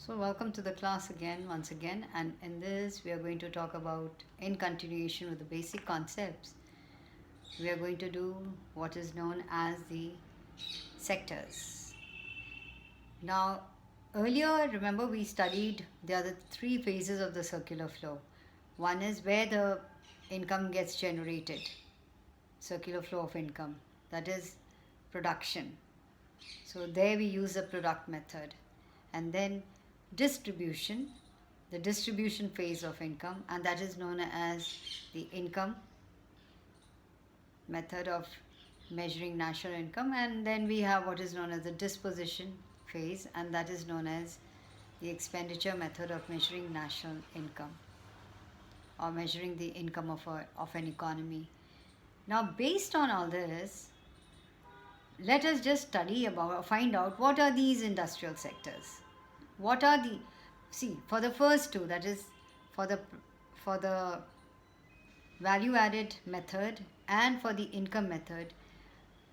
So welcome to the class again, once again, and in this we are going to talk about, in continuation with the basic concepts, we are going to do what is known as the sectors. Now, earlier, remember we studied the other three phases of the circular flow. One is where the income gets generated, circular flow of income, that is production. So there we use the product method. And then distribution, the distribution phase of income, and that is known as the income method of measuring national income. And then we have what is known as the disposition phase, and that is known as the expenditure method of measuring national income or measuring the income of an economy. Now, based on all this, let us just study about or find out what are these industrial sectors. What are the, see, for the first two, that is for the value added method and for the income method,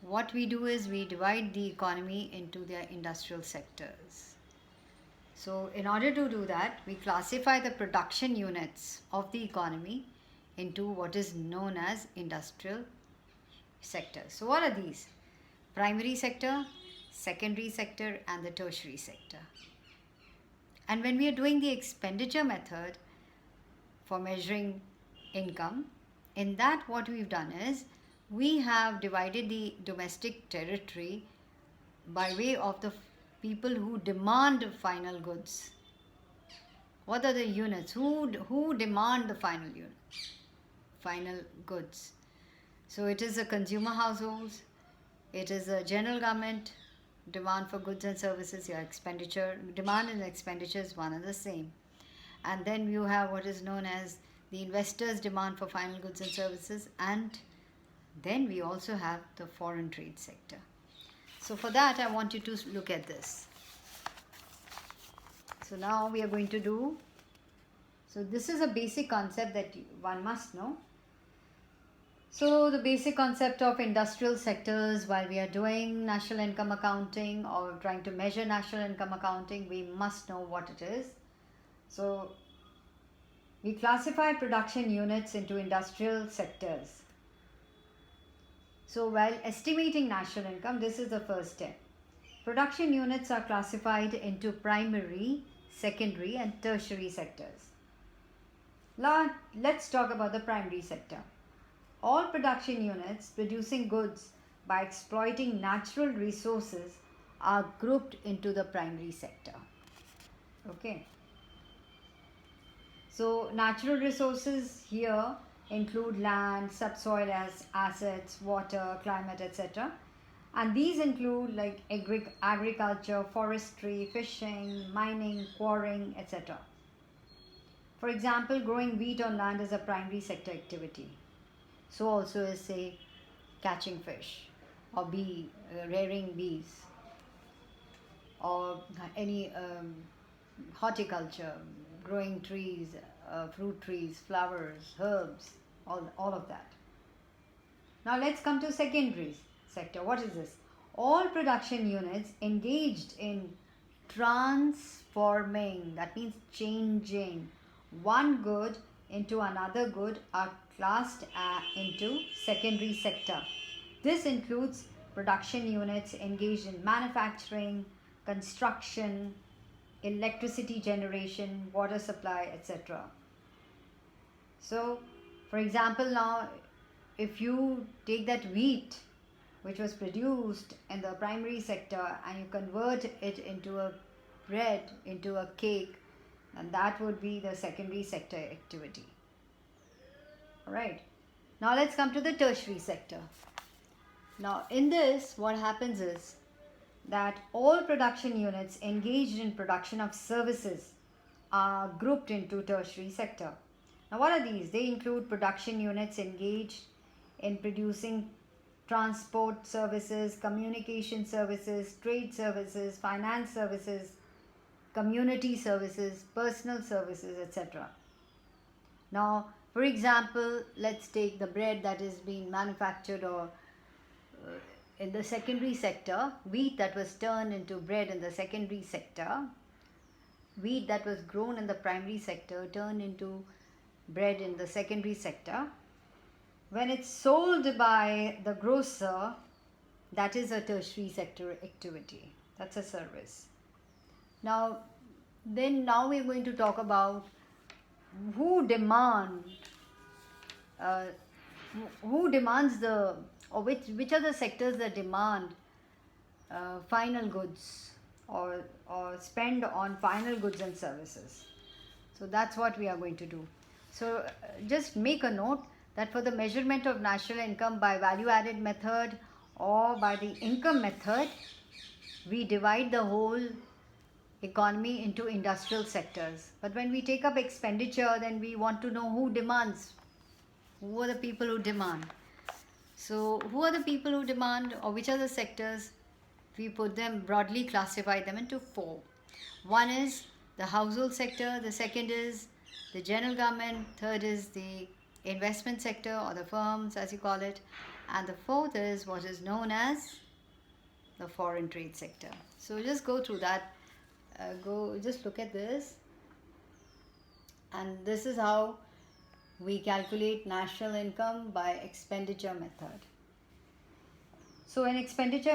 what we do is we divide the economy into their industrial sectors. So in order to do that, we classify the production units of the economy into what is known as industrial sectors. So what are these? Primary sector, secondary sector, and the tertiary sector. And when we are doing the expenditure method for measuring income, in that what we've done is we have divided the domestic territory by way of the people who demand final goods. What are the units? Who demand the final goods? So it is the consumer households, it is the general government, demand for goods and services, your expenditure, demand and expenditure is one and the same. And then you have what is known as the investors' demand for final goods and services, and then we also have the foreign trade sector. So for that, I want you to look at this. So now we are going to do, so this is a basic concept that one must know. So the basic concept of industrial sectors, while we are doing national income accounting or trying to measure national income accounting, we must know what it is. So we classify production units into industrial sectors. So while estimating national income, this is the first step. Production units are classified into primary, secondary, and tertiary sectors. Now let's talk about the primary sector. All production units producing goods by exploiting natural resources are grouped into the primary sector. Okay. So natural resources here include land, subsoil as assets, water, climate, etc. And these include like agriculture, forestry, fishing, mining, quarrying, etc. For example, growing wheat on land is a primary sector activity. So also is, say, catching fish or rearing bees or any horticulture, growing trees, fruit trees, flowers, herbs, all of that. Now let's come to secondary sector. What is this? All production units engaged in transforming, that means changing one good into another good, are classed into secondary sector. This includes production units engaged in manufacturing, construction, electricity generation, water supply, etc. So, for example, now if you take that wheat which was produced in the primary sector and you convert it into a bread, into a cake, and that would be the secondary sector activity. Alright, now let's come to the tertiary sector. Now in this, what happens is that all production units engaged in production of services are grouped into tertiary sector. Now what are these? They include production units engaged in producing transport services, communication services, trade services, finance services, community services, personal services, etc. Now, for example, let's take the bread that is being manufactured or in the secondary sector, wheat that was turned into bread in the secondary sector. wheat that was grown in the primary sector turned into bread in the secondary sector. When it's sold by the grocer, that is a tertiary sector activity. That's a service. Now, now we're going to talk about who demand, uh, who demands the, or which are the sectors that demand final goods, or spend on final goods and services. So that's what we are going to do. So just make a note that for the measurement of national income by value added method or by the income method, we divide the whole economy into industrial sectors. But when we take up expenditure, then we want to know who demands. Who are the people who demand? So who are the people who demand, or which are the sectors? We put them, broadly classify them into four. One is the household sector, the second is the general government, third is the investment sector or the firms as you call it, and the fourth is what is known as the foreign trade sector. So just go through that, just look at this, and this is how we calculate national income by expenditure method. So an expenditure